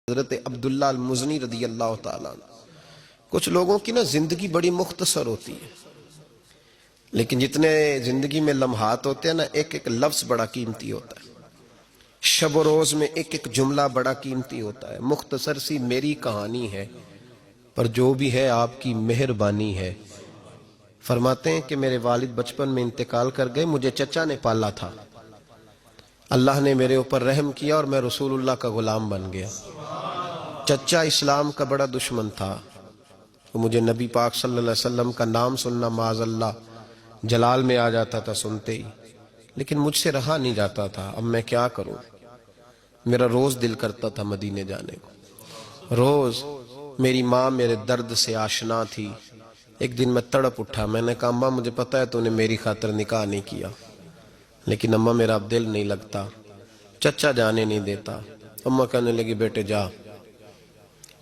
حضرت عبداللہ المزنی رضی اللہ تعالیٰ عنہ۔ کچھ لوگوں کی نا زندگی بڑی مختصر ہوتی ہے، لیکن جتنے زندگی میں لمحات ہوتے ہیں نا، ایک ایک لفظ بڑا قیمتی ہوتا ہے، شب و روز میں ایک ایک جملہ بڑا قیمتی ہوتا ہے۔ مختصر سی میری کہانی ہے، پر جو بھی ہے آپ کی مہربانی ہے۔ فرماتے ہیں کہ میرے والد بچپن میں انتقال کر گئے، مجھے چچا نے پالا تھا۔ اللہ نے میرے اوپر رحم کیا اور میں رسول اللہ کا غلام بن گیا۔ چچا اسلام کا بڑا دشمن تھا، وہ مجھے نبی پاک صلی اللہ علیہ وسلم کا نام سننا معاذ اللہ جلال میں آ جاتا تھا سنتے ہی، لیکن مجھ سے رہا نہیں جاتا تھا۔ اب میں کیا کروں؟ میرا روز دل کرتا تھا مدینے جانے کو، روز۔ میری ماں میرے درد سے آشنا تھی۔ ایک دن میں تڑپ اٹھا، میں نے کہا اماں مجھے پتا ہے تو نے میری خاطر نکاح نہیں کیا، لیکن اماں میرا اب دل نہیں لگتا، چچا جانے نہیں دیتا۔ اماں کہنے لگی بیٹے جا،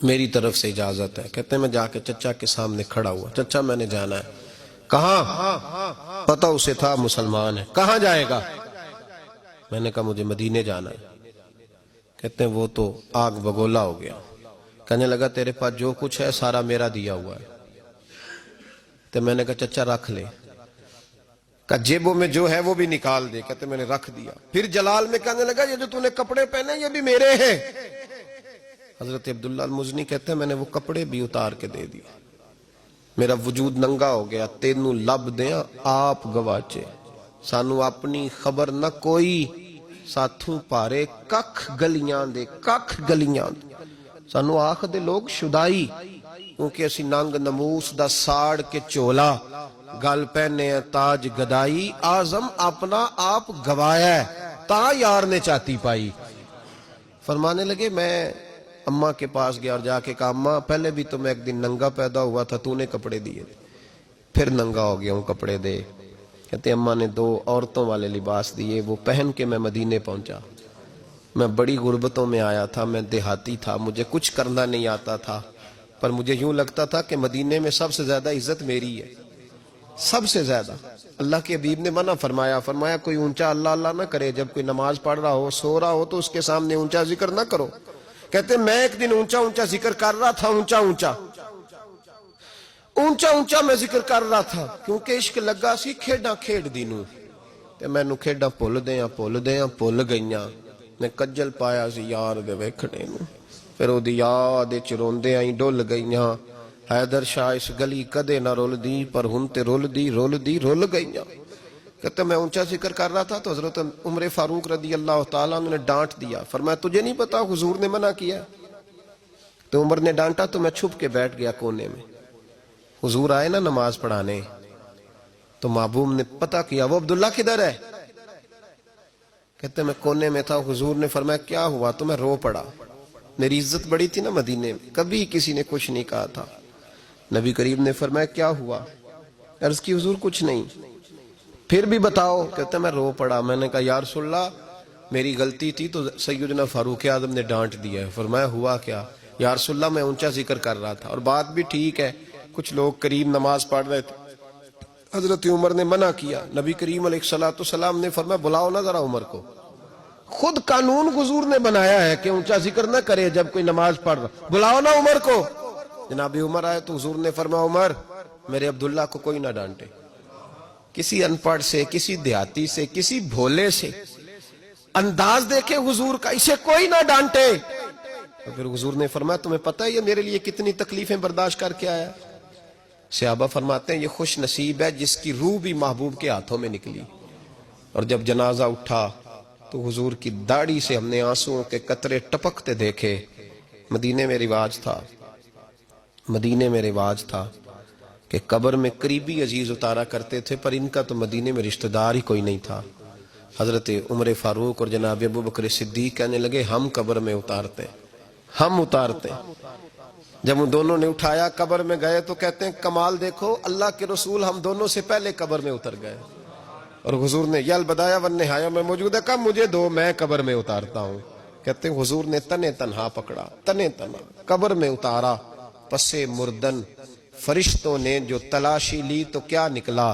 میری طرف سے اجازت ہے۔ کہتے ہیں میں جا کے چچا کے سامنے کھڑا ہوا، چچا میں نے جانا ہے۔ کہاں؟ پتہ اسے تھا مسلمان ہے۔ کہاں جائے گا؟ میں نے کہا مجھے مدینے جانا ہے۔ کہتے ہیں وہ تو آگ بگولا ہو گیا، کہنے لگا تیرے پاس جو کچھ ہے سارا میرا دیا ہوا ہے۔ تو میں نے کہا چچا رکھ لے۔ کہ جیبوں میں جو ہے وہ بھی نکال دے۔ کہتے میں نے رکھ دیا۔ پھر جلال میں کہنے لگا یہ جو تو نے کپڑے پہنے یہ بھی میرے ہیں۔ حضرت عبداللہ المزنی کہتے ہیں میں نے وہ کپڑے بھی اتار کے دے دیے، میرا وجود ننگا ہو گیا۔ تینوں لب دیاں آپ گواچے، سانو اپنی خبر نہ کوئی، ساتھوں پارے ککھ گلیاں دے، ککھ گلیاں دے۔ سانو آخ دے لوگ شدائی، کیونکہ اسی ننگ نموس دا ساڑ کے چولا، گل پہنے تاج گدائی، آزم اپنا آپ گوایا ہے تا یار نے چاتی پائی۔ فرمانے لگے میں اماں کے پاس گیا اور جا کے کہا اماں پہلے بھی تو میں ایک دن ننگا پیدا ہوا تھا، تو نے کپڑے دیے، پھر ننگا ہو گیا ہوں، کپڑے دے۔ کہتے اماں نے 2 عورتوں والے لباس دیے، وہ پہن کے میں مدینے پہنچا۔ میں بڑی غربتوں میں آیا تھا، میں دیہاتی تھا، مجھے کچھ کرنا نہیں آتا تھا، پر مجھے یوں لگتا تھا کہ مدینے میں سب سے زیادہ عزت میری ہے، سب سے زیادہ۔ اللہ کے حبیب نے منع فرمایا کوئی اونچا اللہ اللہ نہ کرے، جب کوئی نماز پڑھ رہا ہو سو رہا ہو تو اس کے سامنے اونچا ذکر نہ کرو۔ کہتے میں ایک دن اونچا ذکر کر رہا تھا، اونچا میں ذکر کر رہا تھا، کیونکہ عشق لگا سی کھیڈاں کھیڈ دینوں تے مینوں کھیڈاں بھول گئیاں۔ میں کجل پایا سی یار دے ویکھنے نوں، پھر او دی یاد وچ روندے آئی ڈل گئیاں۔ حیدر شاہ اس گلی کدے نہ رول دی، پر ہن تے رول گئیاں۔ کہتے میں اونچا ذکر کر رہا تھا تو حضرت عمر فاروق رضی اللہ تعالیٰ عنہ نے ڈانٹ دیا، فرمایا تجھے نہیں پتا حضور نے منع کیا؟ تو عمر نے ڈانٹا تو میں چھپ کے بیٹھ گیا کونے میں۔ حضور آئے نا نماز پڑھانے تو محبوب نے پتہ کیا وہ عبداللہ کدھر ہے؟ کہتے میں کونے میں تھا۔ حضور نے فرمایا کیا ہوا؟ تو میں رو پڑا، میری عزت بڑی تھی نا مدینے میں، کبھی کسی نے کچھ نہیں کہا تھا۔ نبی کریم نے فرمایا کیا ہوا؟ عرض کی حضور کچھ نہیں۔ پھر بھی بتاؤ۔ کہتے میں رو پڑا، میں نے کہا یا رسول اللہ میری غلطی تھی تو سیدنا فاروق اعظم نے ڈانٹ دیا ہے۔ فرمایا ہوا کیا؟ یا رسول اللہ میں اونچا ذکر کر رہا تھا، اور بات بھی ٹھیک ہے، کچھ لوگ قریب نماز پڑھ رہے تھے، حضرت عمر نے منع کیا۔ نبی کریم علیہ السلام نے فرمایا بلاؤ نہ ذرا عمر کو۔ خود قانون حضور نے بنایا ہے کہ اونچا ذکر نہ کرے جب کوئی نماز پڑھ رہا، بلاؤ نا عمر کو۔ جناب عمر آئے تو حضور نے فرمایا عمر میرے عبداللہ کو کوئی نہ ڈانٹے، کسی ان پڑھ سے، کسی دیہاتی سے، کسی بھولے سے انداز دیکھے حضور کا، اسے کوئی نہ ڈانٹے۔ اور پھر حضور نے فرمایا تمہیں پتہ ہے یہ میرے لیے کتنی تکلیفیں برداشت کر کے آیا؟ صحابہ فرماتے ہیں یہ خوش نصیب ہے جس کی روح بھی محبوب کے ہاتھوں میں نکلی۔ اور جب جنازہ اٹھا تو حضور کی داڑھی سے ہم نے آنسوؤں کے قطرے ٹپکتے دیکھے۔ مدینے میں رواج تھا کہ قبر میں قریبی عزیز اتارا کرتے تھے، پر ان کا تو مدینے میں رشتہ دار ہی کوئی نہیں تھا۔ حضرت عمر فاروق اور جناب ابو بکر صدیق کہنے لگے ہم قبر میں اتارتے۔ جب ان دونوں نے اٹھایا قبر میں گئے تو کہتے ہیں کمال دیکھو اللہ کے رسول ہم دونوں سے پہلے قبر میں اتر گئے، اور حضور نے یا البدایہ والنہایہ میں موجود ہے کہا مجھے دو میں قبر میں اتارتا ہوں۔ کہتے ہیں حضور نے تنے تنہا پکڑا، تنے تنہا قبر میں اتارا، پسے مردن فرشتوں نے جو تلاشی لی تو کیا نکلا؟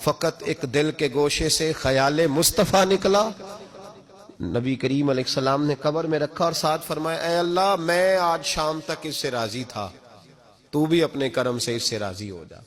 فقط ایک دل کے گوشے سے خیال مصطفیٰ نکلا۔ نبی کریم علیہ السلام نے قبر میں رکھا اور ساتھ فرمایا اے اللہ میں آج شام تک اس سے راضی تھا، تو بھی اپنے کرم سے اس سے راضی ہو جا۔